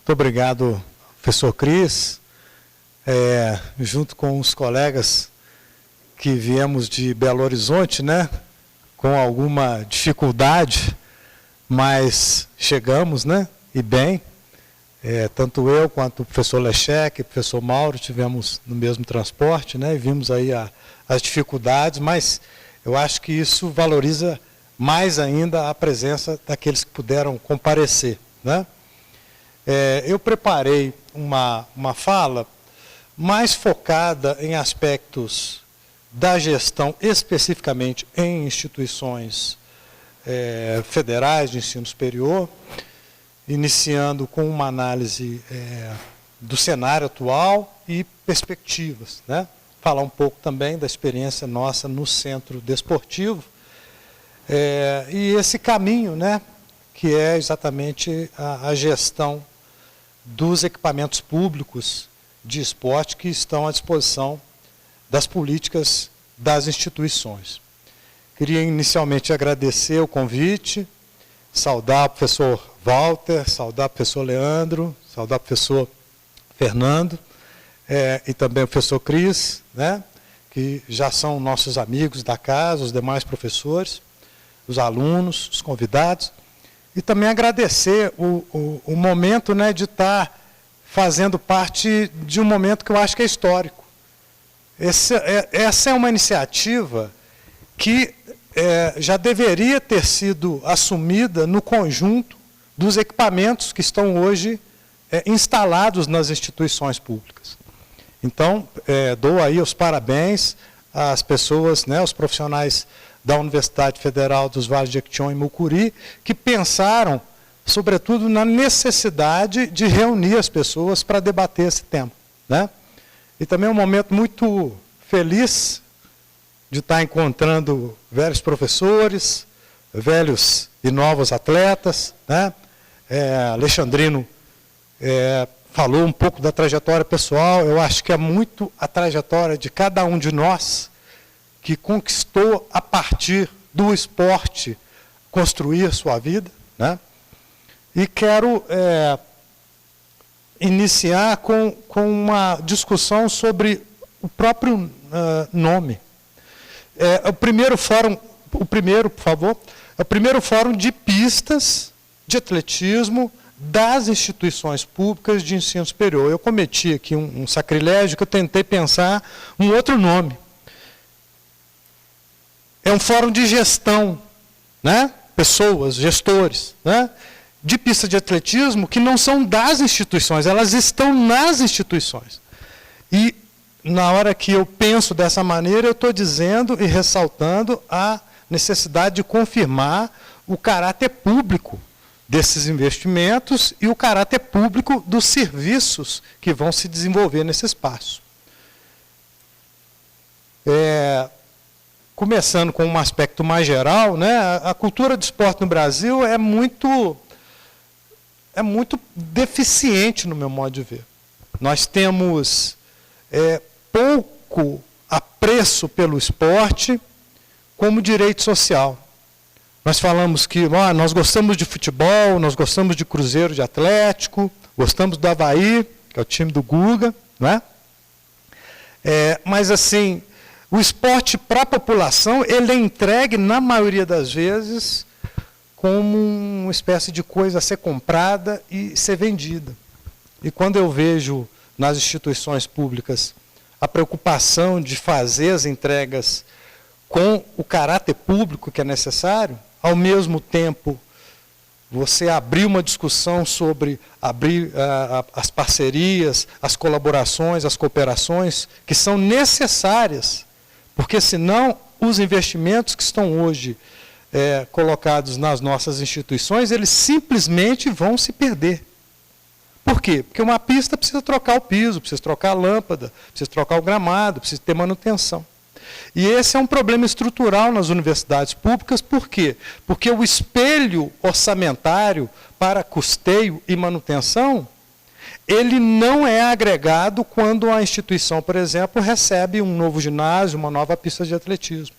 Muito obrigado, professor Cris. Junto com os colegas que viemos de Belo Horizonte, né, com alguma dificuldade, mas chegamos, né, e bem. Tanto eu quanto o professor Lechec e o professor Mauro tivemos no mesmo transporte, né, e vimos aí as dificuldades, mas eu acho que isso valoriza mais ainda a presença daqueles que puderam comparecer, né. Eu preparei uma fala mais focada em aspectos da gestão, especificamente em instituições federais de ensino superior, iniciando com uma análise do cenário atual e perspectivas, né? Falar um pouco também da experiência nossa no centro desportivo, e esse caminho, né, que é exatamente a gestão dos equipamentos públicos de esporte que estão à disposição das políticas das instituições. Queria inicialmente agradecer o convite, saudar o professor Walter, saudar o professor Leandro, saudar o professor Fernando, e também o professor Cris, né, que já são nossos amigos da casa, os demais professores, os alunos, os convidados, e também agradecer o momento, né, de estar fazendo parte de um momento que eu acho que é histórico. Essa é uma iniciativa que já deveria ter sido assumida no conjunto dos equipamentos que estão hoje instalados nas instituições públicas. Então, dou aí os parabéns às pessoas, né, aos profissionais da Universidade Federal dos Vales de Jequitinhonha e Mucuri, que pensaram sobretudo na necessidade de reunir as pessoas para debater esse tema, né? E também é um momento muito feliz de estar encontrando velhos professores, velhos e novos atletas, né? Alexandrino falou um pouco da trajetória pessoal. Eu acho que é muito a trajetória de cada um de nós que conquistou a partir do esporte construir sua vida, né? E quero iniciar com uma discussão sobre o próprio nome. O primeiro fórum, por favor, é o primeiro fórum de pistas de atletismo das instituições públicas de ensino superior. Eu cometi aqui um sacrilégio que eu tentei pensar um outro nome. É um fórum de gestão, né? Pessoas, gestores, né, de pista de atletismo que não são das instituições, elas estão nas instituições. E, na hora que eu penso dessa maneira, eu estou dizendo e ressaltando a necessidade de confirmar o caráter público desses investimentos e o caráter público dos serviços que vão se desenvolver nesse espaço. Começando com um aspecto mais geral, né, a cultura do esporte no Brasil é muito deficiente, no meu modo de ver. Nós temos pouco apreço pelo esporte como direito social. Nós falamos que nós gostamos de futebol, nós gostamos de Cruzeiro de Atlético, gostamos do Avaí, que é o time do Guga, né? Mas, assim, o esporte para a população, ele é entregue, na maioria das vezes, como uma espécie de coisa a ser comprada e ser vendida. E quando eu vejo nas instituições públicas a preocupação de fazer as entregas com o caráter público que é necessário, ao mesmo tempo você abrir uma discussão sobre abrir as parcerias, as colaborações, as cooperações, que são necessárias, porque senão os investimentos que estão hoje colocados nas nossas instituições, eles simplesmente vão se perder. Por quê? Porque uma pista precisa trocar o piso, precisa trocar a lâmpada, precisa trocar o gramado, precisa ter manutenção. E esse é um problema estrutural nas universidades públicas. Por quê? Porque o espelho orçamentário para custeio e manutenção, ele não é agregado quando a instituição, por exemplo, recebe um novo ginásio, uma nova pista de atletismo.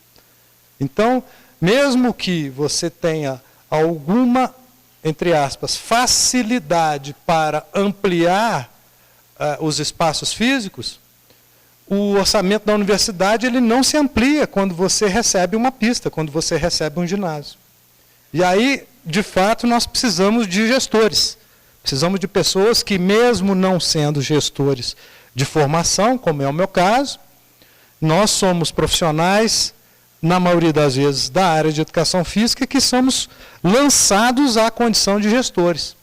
Então, mesmo que você tenha alguma entre aspas, facilidade para ampliar os espaços físicos, o orçamento da universidade ele não se amplia quando você recebe uma pista, quando você recebe um ginásio. E aí, de fato, nós precisamos de gestores. Precisamos de pessoas que, mesmo não sendo gestores de formação, como é o meu caso, nós somos profissionais, na maioria das vezes, da área de educação física, que somos lançados à condição de gestores.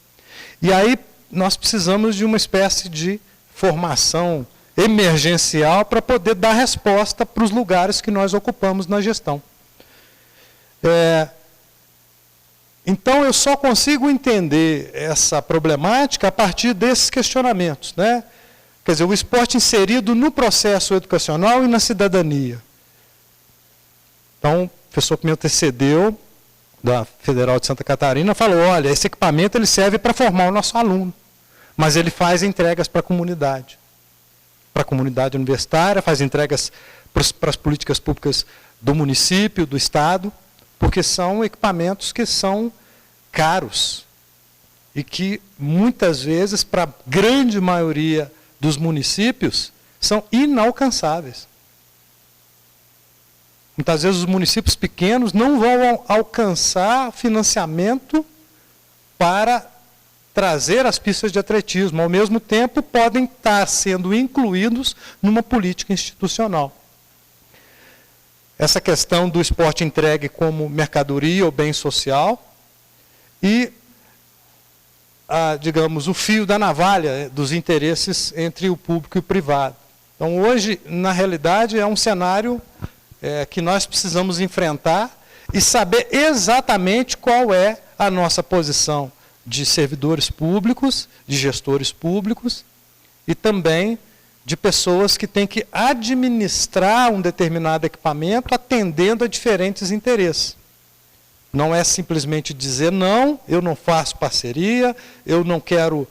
E aí nós precisamos de uma espécie de formação emergencial para poder dar resposta para os lugares que nós ocupamos na gestão. Então, eu só consigo entender essa problemática a partir desses questionamentos, né? Quer dizer, o esporte inserido no processo educacional e na cidadania. Então, o professor Pimenta antecedeu, da Federal de Santa Catarina, falou, olha, esse equipamento ele serve para formar o nosso aluno, mas ele faz entregas para a comunidade universitária, faz entregas para as políticas públicas do município, do estado, porque são equipamentos que são caros e que, muitas vezes, para a grande maioria dos municípios, são inalcançáveis. Muitas vezes os municípios pequenos não vão alcançar financiamento para trazer as pistas de atletismo. Ao mesmo tempo, podem estar sendo incluídos numa política institucional. Essa questão do esporte entregue como mercadoria ou bem social e, digamos, o fio da navalha dos interesses entre o público e o privado. Então, hoje, na realidade, é um cenário que nós precisamos enfrentar e saber exatamente qual é a nossa posição de servidores públicos, de gestores públicos e também de pessoas que têm que administrar um determinado equipamento atendendo a diferentes interesses. Não é simplesmente dizer não, eu não faço parceria, eu não quero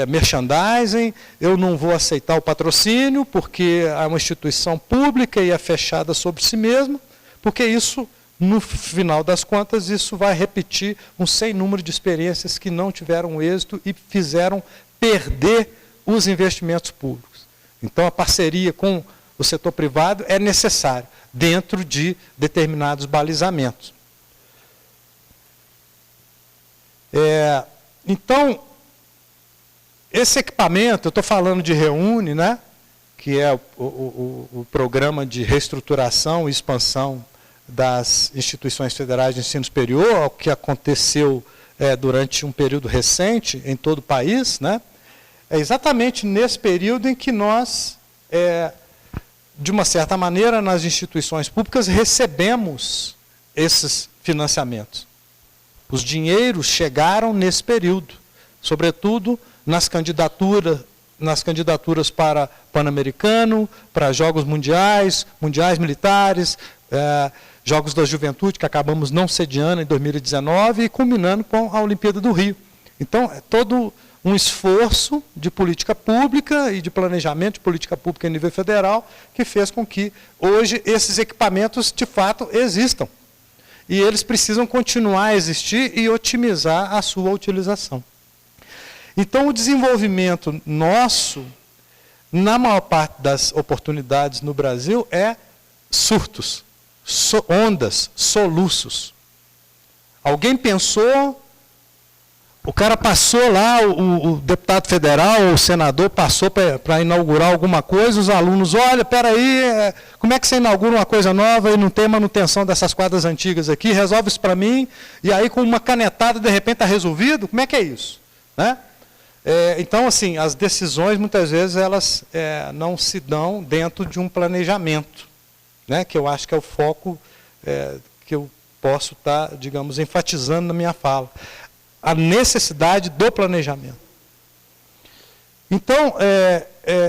merchandising, eu não vou aceitar o patrocínio porque é uma instituição pública e é fechada sobre si mesma, porque isso, no final das contas, isso vai repetir um sem número de experiências que não tiveram êxito e fizeram perder os investimentos públicos. Então, a parceria com o setor privado é necessária, dentro de determinados balizamentos. Então, esse equipamento, eu estou falando de REUNE, né, que é o programa de reestruturação e expansão das instituições federais de ensino superior, o que aconteceu durante um período recente em todo o país, né, é exatamente nesse período em que nós, de uma certa maneira, nas instituições públicas, recebemos esses financiamentos. Os dinheiros chegaram nesse período, sobretudo nas candidaturas para Pan-Americano, para Jogos Mundiais, Mundiais Militares, Jogos da Juventude, que acabamos não sediando em 2019, e culminando com a Olimpíada do Rio. Então, é todo um esforço de política pública e de planejamento de política pública em nível federal que fez com que, hoje, esses equipamentos, de fato, existam. E eles precisam continuar a existir e otimizar a sua utilização. Então, o desenvolvimento nosso, na maior parte das oportunidades no Brasil, é surtos, ondas, soluços. Alguém pensou, o cara passou lá, o deputado federal, o senador passou para inaugurar alguma coisa, os alunos, olha, peraí, como é que você inaugura uma coisa nova e não tem manutenção dessas quadras antigas aqui, resolve isso para mim, e aí com uma canetada, de repente, está resolvido? Como é que é isso? Né? Então, assim, as decisões, muitas vezes, elas não se dão dentro de um planejamento, né, que eu acho que é o foco que eu posso estar, digamos, enfatizando na minha fala. A necessidade do planejamento. Então,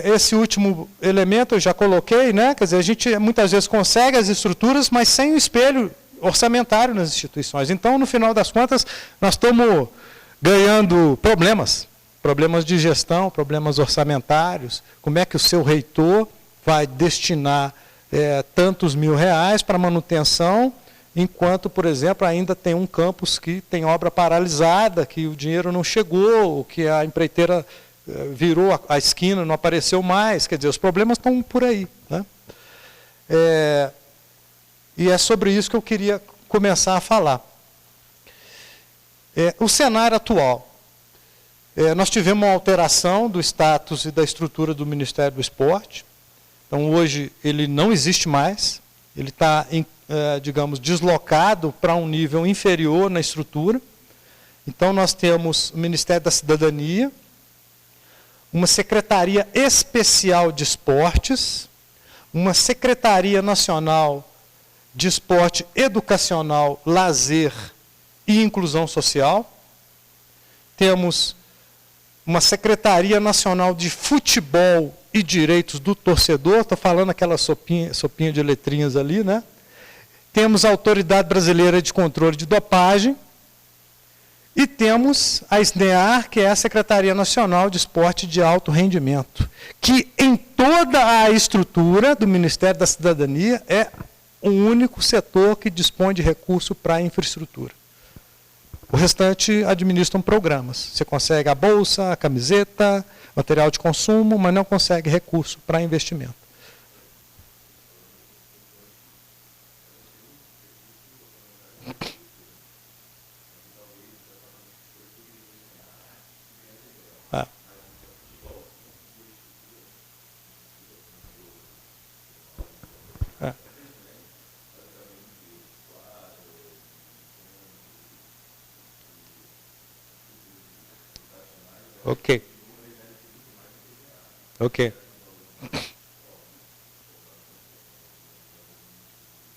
esse último elemento eu já coloquei, né, quer dizer, a gente muitas vezes consegue as estruturas, mas sem o espelho orçamentário nas instituições. Então, no final das contas, nós estamos ganhando problemas de gestão, problemas orçamentários, como é que o seu reitor vai destinar tantos mil reais para manutenção enquanto, por exemplo, ainda tem um campus que tem obra paralisada, que o dinheiro não chegou, que a empreiteira virou a esquina, não apareceu mais. Quer dizer, os problemas estão por aí, né? E é sobre isso que eu queria começar a falar. O cenário atual. Nós tivemos uma alteração do status e da estrutura do Ministério do Esporte. Então, hoje, ele não existe mais. Ele está, digamos, deslocado para um nível inferior na estrutura. Então, nós temos o Ministério da Cidadania, uma Secretaria Especial de Esportes, uma Secretaria Nacional de Esporte Educacional, Lazer e Inclusão Social. Temos uma Secretaria Nacional de Futebol e Direitos do Torcedor, estou falando aquela sopinha de letrinhas ali, né? Temos a Autoridade Brasileira de Controle de Dopagem, e temos a SNEAR, que é a Secretaria Nacional de Esporte de Alto Rendimento, que em toda a estrutura do Ministério da Cidadania é o único setor que dispõe de recurso para a infraestrutura. O restante administram programas. Você consegue a bolsa, a camiseta, material de consumo, mas não consegue recurso para investimento. Ok. Ok.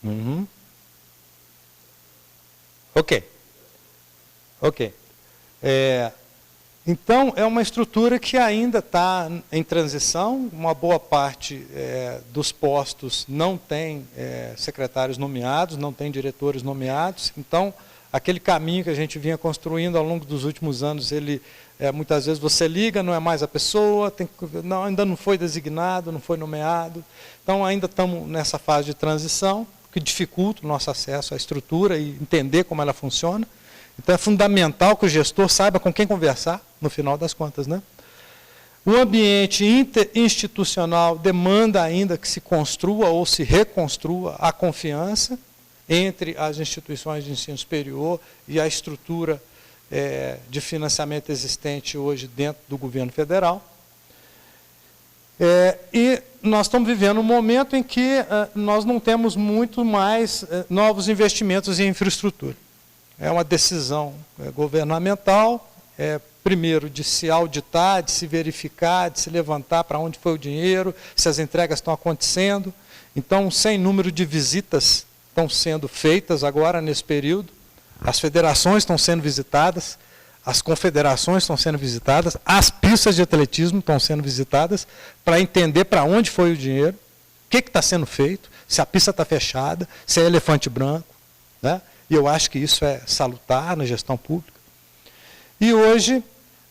Uhum. Ok. Ok. Então, é uma estrutura que ainda está em transição. Uma boa parte dos postos não tem secretários nomeados, não tem diretores nomeados. Então, aquele caminho que a gente vinha construindo ao longo dos últimos anos, ele muitas vezes você liga, não é mais a pessoa, ainda não foi designado, não foi nomeado. Então, ainda estamos nessa fase de transição, que dificulta o nosso acesso à estrutura e entender como ela funciona. Então, é fundamental que o gestor saiba com quem conversar, no final das contas, né? O ambiente interinstitucional demanda ainda que se construa ou se reconstrua a confiança entre as instituições de ensino superior e a estrutura de financiamento existente hoje dentro do governo federal. E nós estamos vivendo um momento em que nós não temos muito mais novos investimentos em infraestrutura. É uma decisão governamental, primeiro, de se auditar, de se verificar, de se levantar para onde foi o dinheiro, se as entregas estão acontecendo. Então, sem número de visitas estão sendo feitas agora nesse período, as federações estão sendo visitadas, as confederações estão sendo visitadas, as pistas de atletismo estão sendo visitadas para entender para onde foi o dinheiro, o que está sendo feito, se a pista está fechada, se é elefante branco, né? E eu acho que isso é salutar na gestão pública. E hoje,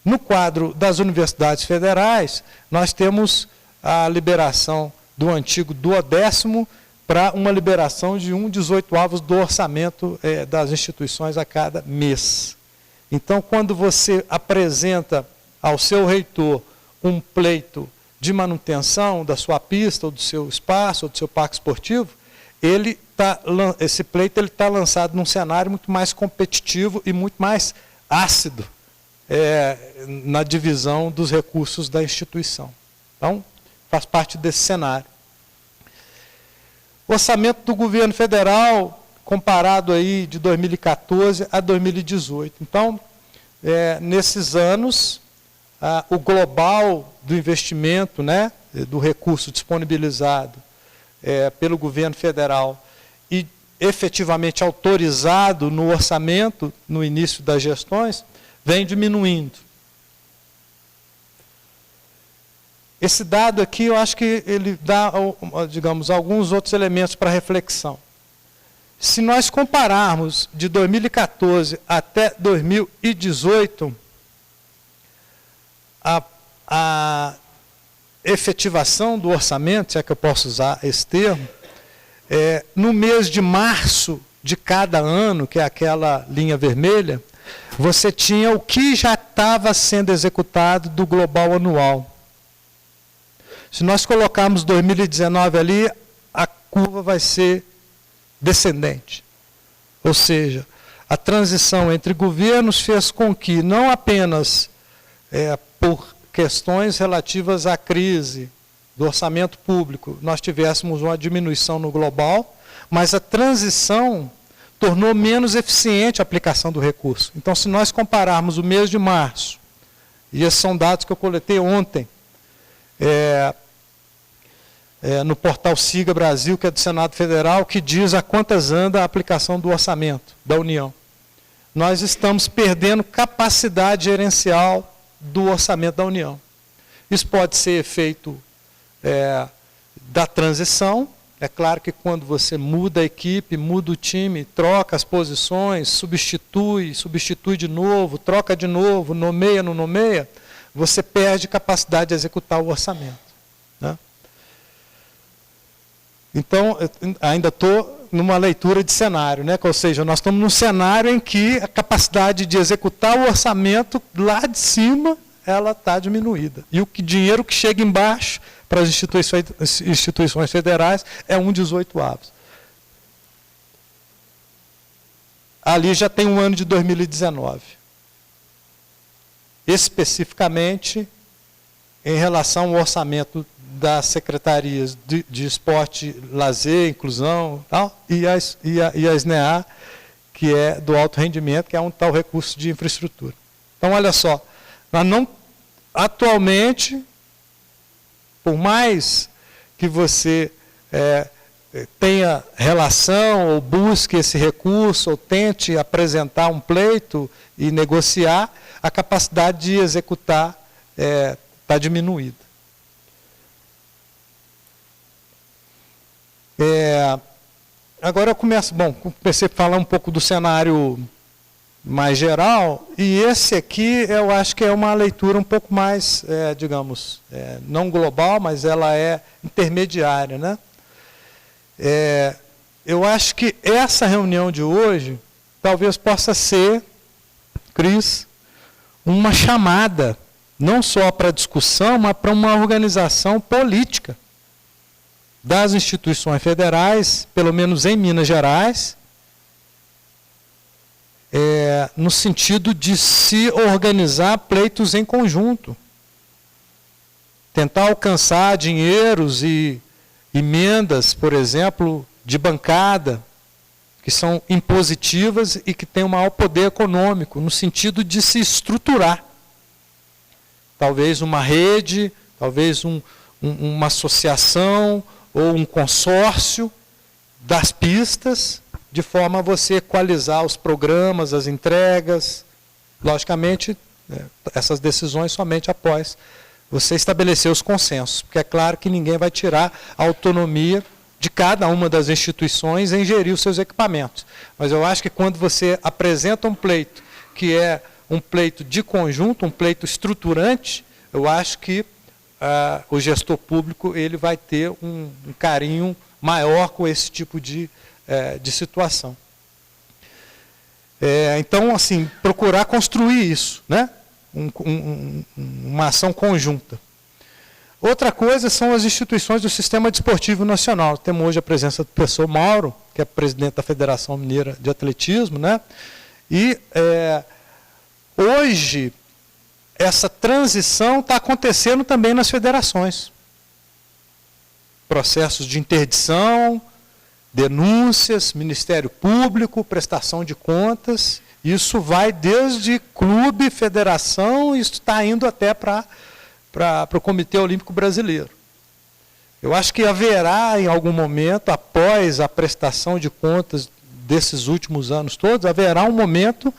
no quadro das universidades federais, nós temos a liberação do antigo 12º para uma liberação de 1/18 do orçamento das instituições a cada mês. Então, quando você apresenta ao seu reitor um pleito de manutenção da sua pista, ou do seu espaço, ou do seu parque esportivo, esse pleito está lançado num cenário muito mais competitivo e muito mais ácido na divisão dos recursos da instituição. Então, faz parte desse cenário. O orçamento do governo federal, comparado aí de 2014 a 2018. Então, nesses anos, o global do investimento, né, do recurso disponibilizado pelo governo federal e efetivamente autorizado no orçamento, no início das gestões, vem diminuindo. Esse dado aqui, eu acho que ele dá, digamos, alguns outros elementos para reflexão. Se nós compararmos de 2014 até 2018, a efetivação do orçamento, se é que eu posso usar esse termo, no mês de março de cada ano, que é aquela linha vermelha, você tinha o que já estava sendo executado do global anual. Se nós colocarmos 2019 ali, a curva vai ser descendente. Ou seja, a transição entre governos fez com que, não apenas por questões relativas à crise do orçamento público, nós tivéssemos uma diminuição no global, mas a transição tornou menos eficiente a aplicação do recurso. Então, se nós compararmos o mês de março, e esses são dados que eu coletei ontem, no portal Siga Brasil, que é do Senado Federal, que diz a quantas anda a aplicação do orçamento da União. Nós estamos perdendo capacidade gerencial do orçamento da União. Isso pode ser efeito da transição. É claro que quando você muda a equipe, muda o time, troca as posições, substitui de novo, troca de novo, nomeia, não nomeia, você perde capacidade de executar o orçamento. Né? Então, ainda estou numa leitura de cenário, né? Ou seja, nós estamos num cenário em que a capacidade de executar o orçamento lá de cima, ela está diminuída. E o dinheiro que chega embaixo para as instituições federais é 1/18. Ali já tem um ano de 2019. Especificamente, em relação ao orçamento das secretarias de esporte, lazer, inclusão tal, e a SNEA, que é do alto rendimento, que é um tal recurso de infraestrutura. Então, olha só, nós não, atualmente, por mais que você tenha relação, ou busque esse recurso, ou tente apresentar um pleito e negociar, a capacidade de executar está diminuída. Agora eu comecei a falar um pouco do cenário mais geral, e esse aqui eu acho que é uma leitura um pouco mais, digamos, não global, mas ela é intermediária, né? Eu acho que essa reunião de hoje talvez possa ser, Cris, uma chamada, não só para discussão, mas para uma organização política das instituições federais, pelo menos em Minas Gerais, no sentido de se organizar pleitos em conjunto. Tentar alcançar dinheiros e emendas, por exemplo, de bancada, que são impositivas e que têm um maior poder econômico, no sentido de se estruturar. Talvez uma rede, talvez uma associação ou um consórcio das pistas, de forma a você equalizar os programas, as entregas. Logicamente, essas decisões somente após você estabelecer os consensos, porque é claro que ninguém vai tirar a autonomia de cada uma das instituições em gerir os seus equipamentos. Mas eu acho que quando você apresenta um pleito, que é um pleito de conjunto, um pleito estruturante, eu acho que o gestor público ele vai ter um carinho maior com esse tipo de situação. Então, assim, procurar construir isso, né? Uma ação conjunta. Outra coisa são as instituições do Sistema Desportivo Nacional. Temos hoje a presença do professor Mauro, que é presidente da Federação Mineira de Atletismo, né? E hoje essa transição está acontecendo também nas federações. Processos de interdição, denúncias, Ministério Público, prestação de contas. Isso vai desde clube, federação, e isso está indo até para o Comitê Olímpico Brasileiro. Eu acho que haverá, em algum momento, após a prestação de contas desses últimos anos todos, haverá um momento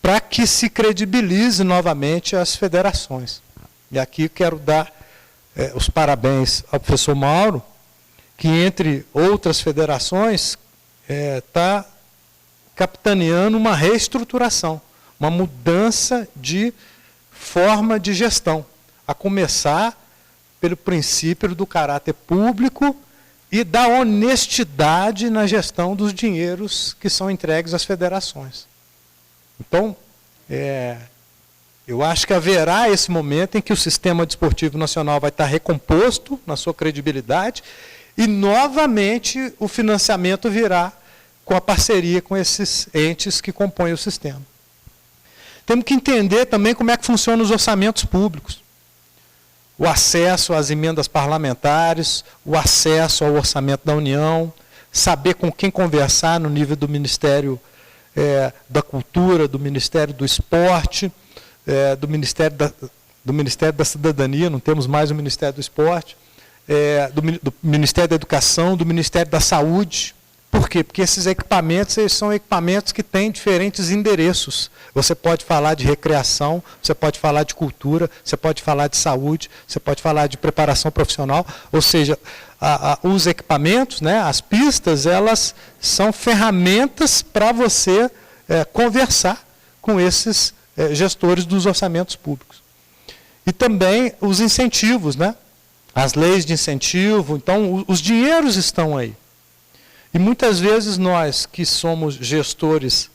para que se credibilize novamente as federações. E aqui quero dar os parabéns ao professor Mauro, que, entre outras federações, está capitaneando uma reestruturação, uma mudança de forma de gestão, a começar pelo princípio do caráter público e da honestidade na gestão dos dinheiros que são entregues às federações. Então, eu acho que haverá esse momento em que o sistema desportivo nacional vai estar recomposto na sua credibilidade e, novamente, o financiamento virá com a parceria com esses entes que compõem o sistema. Temos que entender também como é que funcionam os orçamentos públicos. O acesso às emendas parlamentares, o acesso ao orçamento da União, saber com quem conversar no nível do Ministério da Cultura, do Ministério do Esporte, do Ministério da Cidadania, não temos mais o Ministério do Esporte, do Ministério da Educação, do Ministério da Saúde. Por quê? Porque esses equipamentos são equipamentos que têm diferentes endereços. Você pode falar de recreação, você pode falar de cultura, você pode falar de saúde, você pode falar de preparação profissional, ou seja, os equipamentos, né, as pistas, elas são ferramentas para você conversar com esses gestores dos orçamentos públicos. E também os incentivos, né? As leis de incentivo, então os dinheiros estão aí. E muitas vezes nós que somos gestores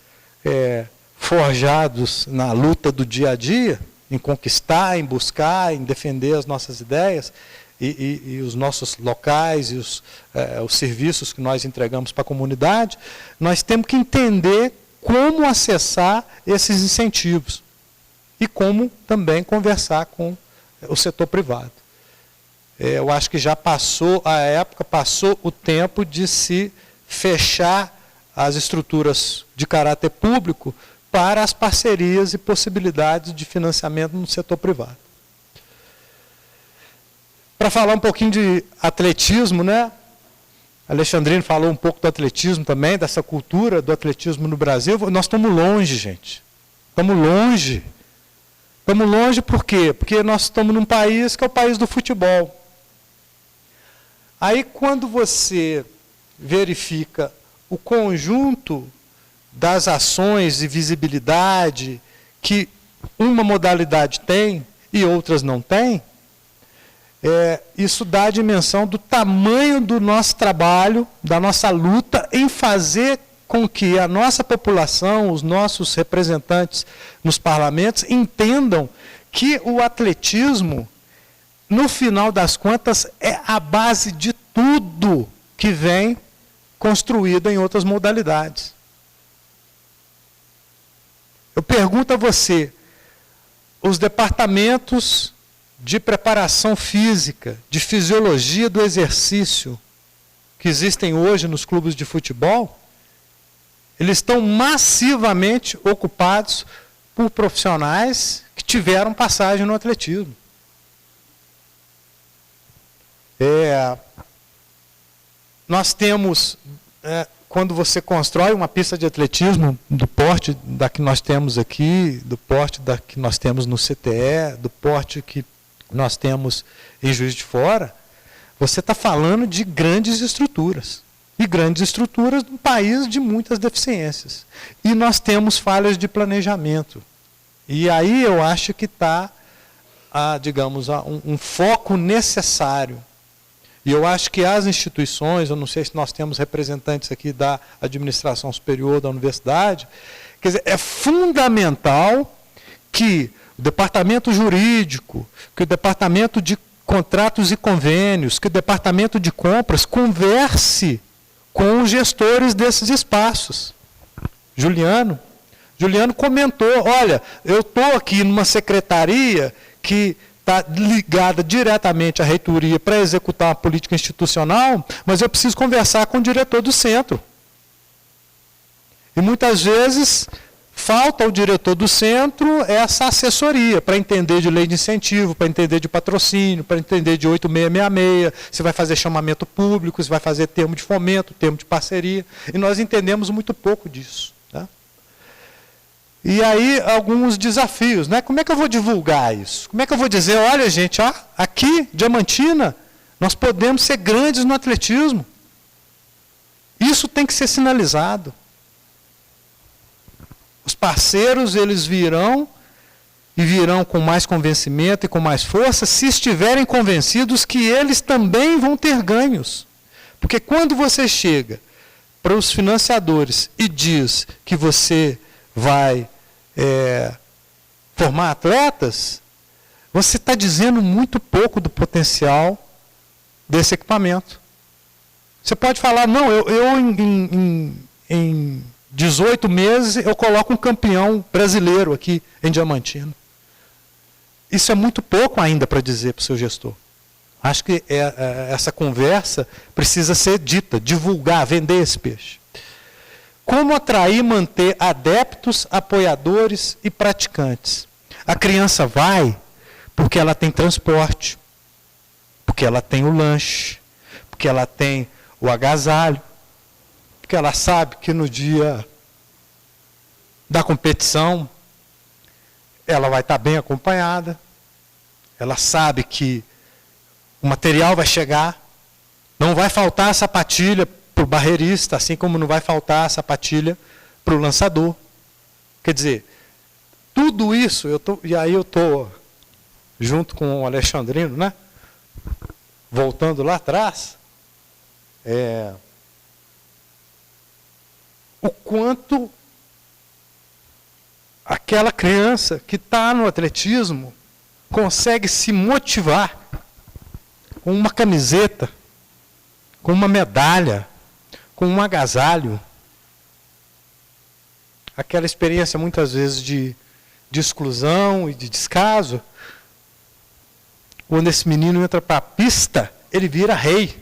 forjados na luta do dia a dia, em conquistar, em buscar, em defender as nossas ideias, e os nossos locais, e os serviços que nós entregamos para a comunidade, nós temos que entender como acessar esses incentivos e como também conversar com o setor privado. Eu acho que já passou a época, passou o tempo de se fechar as estruturas de caráter público para as parcerias e possibilidades de financiamento no setor privado. Para falar um pouquinho de atletismo, né? Alexandrino falou um pouco do atletismo também, dessa cultura do atletismo no Brasil. Nós estamos longe, gente. Estamos longe. Estamos longe por quê? Porque nós estamos num país que é o país do futebol. Aí, quando você verifica o conjunto das ações e visibilidade que uma modalidade tem e outras não têm, isso dá a dimensão do tamanho do nosso trabalho, da nossa luta em fazer com que a nossa população, os nossos representantes nos parlamentos, entendam que o atletismo, no final das contas, é a base de tudo que vem construído em outras modalidades. Eu pergunto a você, os departamentos de preparação física, de fisiologia do exercício, que existem hoje nos clubes de futebol, eles estão massivamente ocupados por profissionais que tiveram passagem no atletismo. Nós temos, quando você constrói uma pista de atletismo do porte da que nós temos aqui, do porte da que nós temos no CTE, do porte que nós temos em Juiz de Fora, você está falando de grandes estruturas. E grandes estruturas num país de muitas deficiências. E nós temos falhas de planejamento. E aí eu acho que está, digamos, um foco necessário. E eu acho que as instituições, eu não sei se nós temos representantes aqui da administração superior da universidade, quer dizer, é fundamental que o departamento jurídico, que o departamento de contratos e convênios, que o departamento de compras converse com os gestores desses espaços. Juliano comentou, olha, eu estou aqui numa secretaria que está ligada diretamente à reitoria para executar uma política institucional, mas eu preciso conversar com o diretor do centro. E muitas vezes falta ao diretor do centro essa assessoria para entender de lei de incentivo, para entender de patrocínio, para entender de 8666, se vai fazer chamamento público, se vai fazer termo de fomento, termo de parceria. E nós entendemos muito pouco disso. Tá? E aí, alguns desafios, né? Como é que eu vou divulgar isso? Como é que eu vou dizer, olha gente, ó, aqui, Diamantina, nós podemos ser grandes no atletismo. Isso tem que ser sinalizado. Os parceiros, eles virão, e virão com mais convencimento e com mais força, se estiverem convencidos que eles também vão ter ganhos. Porque quando você chega para os financiadores e diz que você vai formar atletas, você está dizendo muito pouco do potencial desse equipamento. Você pode falar, não, eu em 18 meses eu coloco um campeão brasileiro aqui em Diamantina. Isso é muito pouco ainda para dizer para o seu gestor. Acho que essa conversa precisa ser dita, divulgar, vender esse peixe. Como atrair e manter adeptos, apoiadores e praticantes? A criança vai porque ela tem transporte, porque ela tem o lanche, porque ela tem o agasalho, porque ela sabe que no dia da competição ela vai estar bem acompanhada, ela sabe que o material vai chegar, não vai faltar a sapatilha para o barreirista, assim como não vai faltar a sapatilha para o lançador. Quer dizer, tudo isso, e aí eu estou junto com o Alexandrino, né? Voltando lá atrás, o quanto aquela criança que está no atletismo consegue se motivar com uma camiseta, com uma medalha, com um agasalho. Aquela experiência muitas vezes de exclusão e de descaso. Quando esse menino entra para a pista, ele vira rei.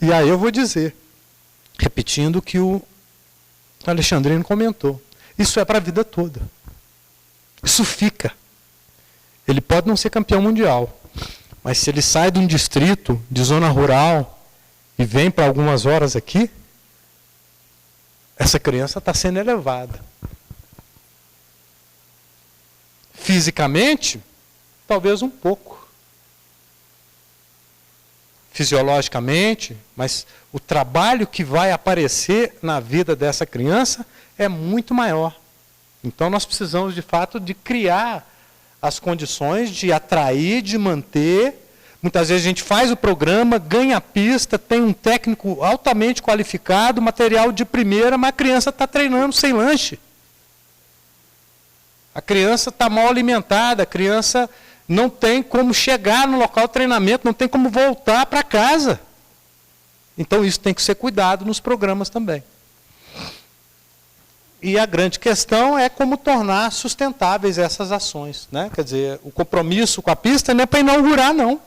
E aí eu vou dizer, repetindo o que o Alexandrino comentou, isso é para a vida toda. Isso fica. Ele pode não ser campeão mundial, mas se ele sai de um distrito, de zona rural, e vem para algumas horas aqui, essa criança está sendo elevada. Fisicamente, talvez um pouco. Fisiologicamente, mas o trabalho que vai aparecer na vida dessa criança é muito maior. Então nós precisamos, de fato, de criar as condições de atrair, de manter. Muitas vezes a gente faz o programa, ganha a pista, tem um técnico altamente qualificado, material de primeira, mas a criança está treinando sem lanche. A criança está mal alimentada, a criança não tem como chegar no local de treinamento, não tem como voltar para casa. Então isso tem que ser cuidado nos programas também. E a grande questão é como tornar sustentáveis essas ações, né? Quer dizer, o compromisso com a pista não é para inaugurar, não. O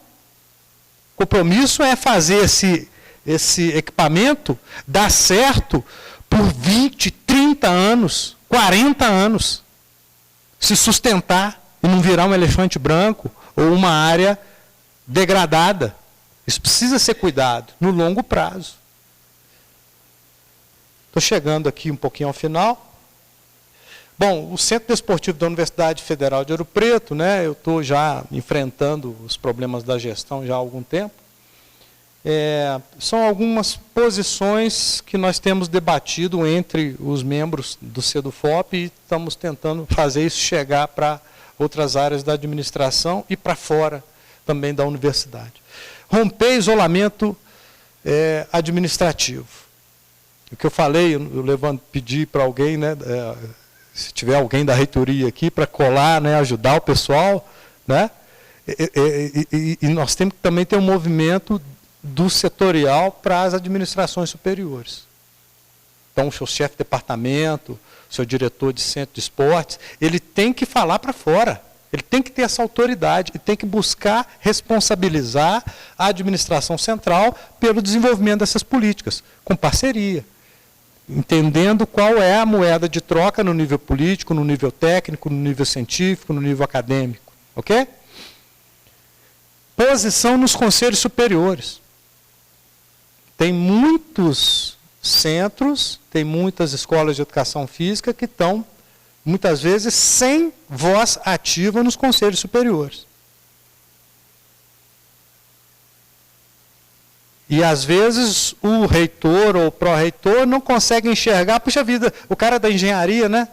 compromisso é fazer esse equipamento dar certo por 20, 30 anos, 40 anos. Se sustentar e não virar um elefante branco ou uma área degradada. Isso precisa ser cuidado no longo prazo. Estou chegando aqui um pouquinho ao final. Bom, o Centro Desportivo da Universidade Federal de Ouro Preto, né, eu estou já enfrentando os problemas da gestão já há algum tempo. São algumas posições que nós temos debatido entre os membros do CEDUFOP e estamos tentando fazer isso chegar para outras áreas da administração e para fora também da universidade. Romper isolamento administrativo. O que eu falei, eu pedi para alguém, né, se tiver alguém da reitoria aqui, para colar, né, ajudar o pessoal, né, e nós temos que também ter um movimento do setorial para as administrações superiores. Então, o seu chefe de departamento, o seu diretor de centro de esportes, ele tem que falar para fora. Ele tem que ter essa autoridade e tem que buscar responsabilizar a administração central pelo desenvolvimento dessas políticas, com parceria, entendendo qual é a moeda de troca no nível político, no nível técnico, no nível científico, no nível acadêmico. Ok? Posição nos conselhos superiores. Tem muitos centros, tem muitas escolas de educação física que estão, muitas vezes, sem voz ativa nos conselhos superiores. E, às vezes, o reitor ou o pró-reitor não consegue enxergar, puxa vida, o cara da engenharia, né?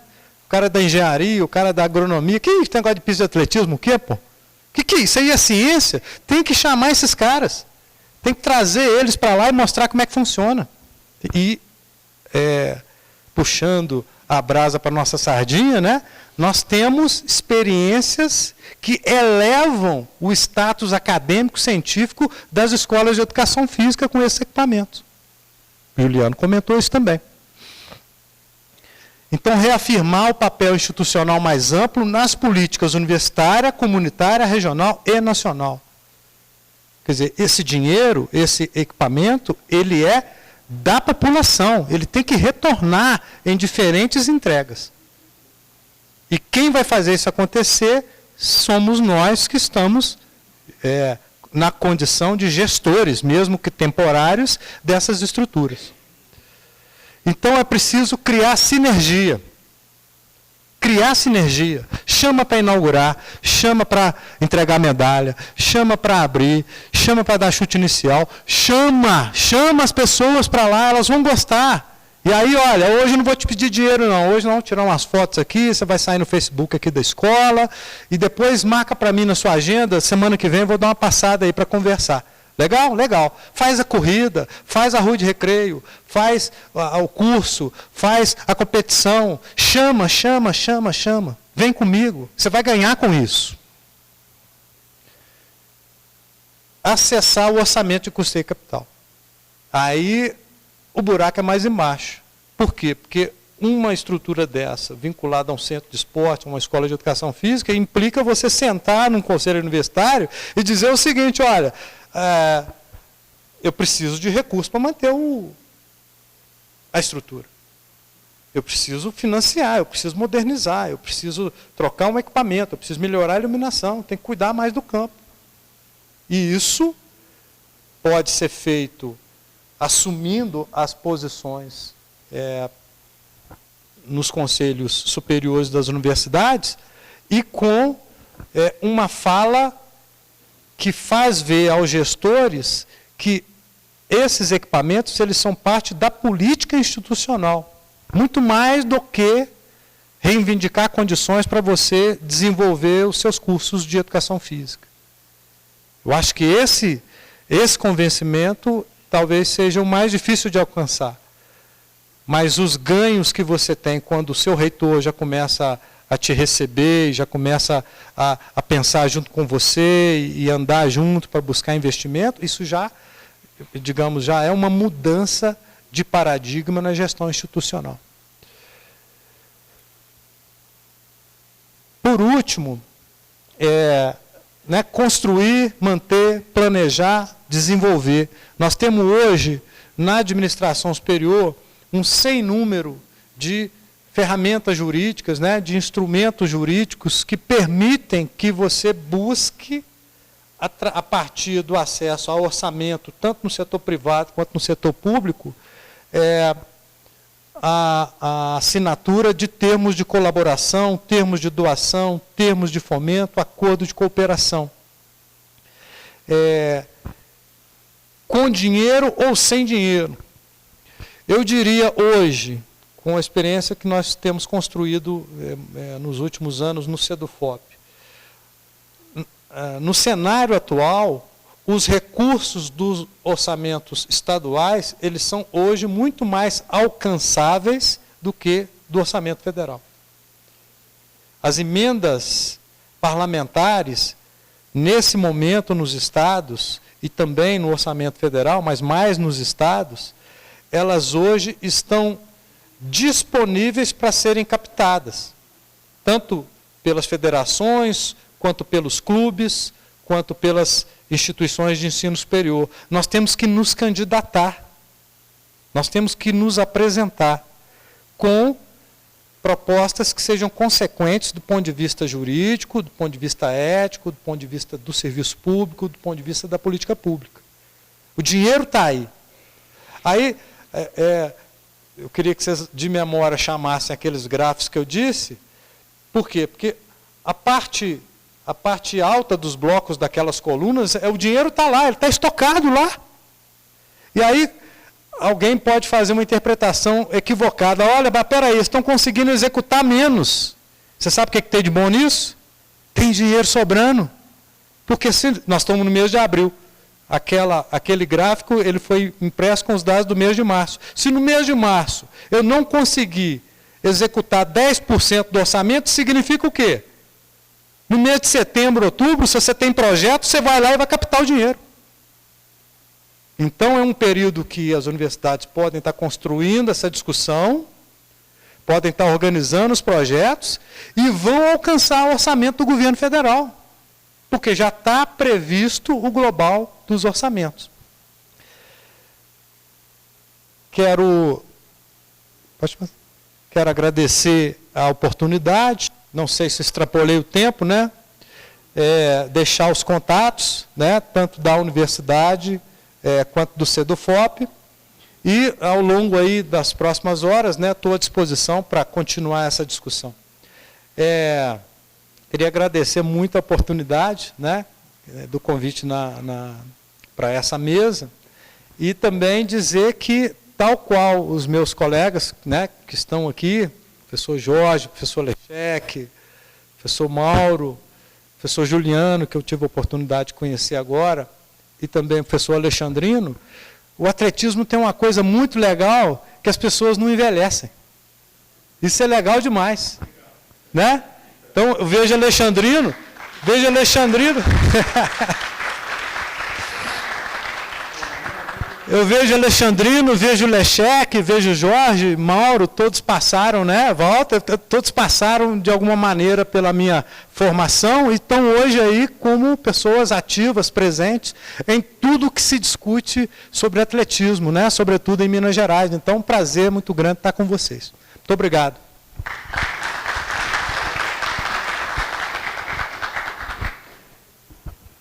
O cara da engenharia, o cara da agronomia, que negócio de pista de atletismo, o quê, pô? Que é isso? Aí é ciência? Tem que chamar esses caras. Tem que trazer eles para lá e mostrar como é que funciona. E, puxando a brasa para a nossa sardinha, né? Nós temos experiências que elevam o status acadêmico, científico das escolas de educação física com esses equipamentos. O Juliano comentou isso também. Então, reafirmar o papel institucional mais amplo nas políticas universitária, comunitária, regional e nacional. Quer dizer, esse dinheiro, esse equipamento, ele é da população, ele tem que retornar em diferentes entregas. E quem vai fazer isso acontecer somos nós que estamos na condição de gestores, mesmo que temporários, dessas estruturas. Então é preciso criar sinergia. Criar sinergia. Chama para inaugurar, chama para entregar medalha, chama para abrir, chama para dar chute inicial, chama as pessoas para lá, elas vão gostar. E aí, olha, hoje eu não vou te pedir dinheiro não, hoje nós vamos tirar umas fotos aqui, você vai sair no Facebook aqui da escola, e depois marca para mim na sua agenda, semana que vem eu vou dar uma passada aí para conversar. Legal? Legal. Faz a corrida, faz a rua de recreio, faz o curso, faz a competição. Chama. Vem comigo. Você vai ganhar com isso. Acessar o orçamento de custeio capital. Aí o buraco é mais embaixo. Por quê? Porque uma estrutura dessa, vinculada a um centro de esporte, a uma escola de educação física, implica você sentar num conselho universitário e dizer o seguinte, olha, eu preciso de recursos para manter a estrutura. Eu preciso financiar, eu preciso modernizar, eu preciso trocar um equipamento, eu preciso melhorar a iluminação, tem que cuidar mais do campo. E isso pode ser feito assumindo as posições nos conselhos superiores das universidades e com uma fala que faz ver aos gestores que esses equipamentos eles são parte da política institucional, muito mais do que reivindicar condições para você desenvolver os seus cursos de educação física. Eu acho que esse convencimento talvez seja o mais difícil de alcançar. Mas os ganhos que você tem quando o seu reitor já começa a te receber, já começa a pensar junto com você e andar junto para buscar investimento, isso já, digamos, já é uma mudança de paradigma na gestão institucional. Por último, construir, manter, planejar, desenvolver. Nós temos hoje, na administração superior, um sem número de ferramentas jurídicas, de instrumentos jurídicos que permitem que você busque, a partir do acesso ao orçamento, tanto no setor privado quanto no setor público, a assinatura de termos de colaboração, termos de doação, termos de fomento, acordo de cooperação. Com dinheiro ou sem dinheiro. Eu diria hoje, com a experiência que nós temos construído nos últimos anos no Sedufop, no cenário atual, os recursos dos orçamentos estaduais, eles são hoje muito mais alcançáveis do que do orçamento federal. As emendas parlamentares, nesse momento nos estados, e também no orçamento federal, mas mais nos estados, elas hoje estão disponíveis para serem captadas, tanto pelas federações, quanto pelos clubes, quanto pelas instituições de ensino superior. Nós temos que nos candidatar, nós temos que nos apresentar com propostas que sejam consequentes do ponto de vista jurídico, do ponto de vista ético, do ponto de vista do serviço público, do ponto de vista da política pública. O dinheiro está aí. Aí, eu queria que vocês, de memória, chamassem aqueles gráficos que eu disse. Por quê? Porque a parte alta dos blocos daquelas colunas, o dinheiro está lá, ele está estocado lá. E aí, alguém pode fazer uma interpretação equivocada. Olha, mas peraí, eles estão conseguindo executar menos. Você sabe o que tem de bom nisso? Tem dinheiro sobrando. Porque se nós estamos no mês de abril, aquele gráfico ele foi impresso com os dados do mês de março. Se no mês de março eu não conseguir executar 10% do orçamento, significa o quê? No mês de setembro, outubro, se você tem projeto, você vai lá e vai captar o dinheiro. Então é um período que as universidades podem estar construindo essa discussão, podem estar organizando os projetos e vão alcançar o orçamento do governo federal. Porque já está previsto o global dos orçamentos. Quero agradecer a oportunidade, não sei se extrapolei o tempo, né? Deixar os contatos, né? Tanto da universidade quanto do CEDUFOP. E ao longo aí das próximas horas, né, estou à disposição para continuar essa discussão. Queria agradecer muito a oportunidade, né, do convite para essa mesa e também dizer que, tal qual os meus colegas, né, que estão aqui, professor Jorge, professor Lechec, professor Mauro, professor Juliano, que eu tive a oportunidade de conhecer agora, e também o professor Alexandrino, o atletismo tem uma coisa muito legal, que as pessoas não envelhecem. Isso é legal demais, né? Então, eu vejo Alexandrino, eu vejo Alexandrino, vejo Lechec, vejo Jorge, Mauro, todos passaram, né, Walter, todos passaram de alguma maneira pela minha formação e estão hoje aí como pessoas ativas, presentes em tudo que se discute sobre atletismo, né, sobretudo em Minas Gerais. Então, um prazer muito grande estar com vocês. Muito obrigado.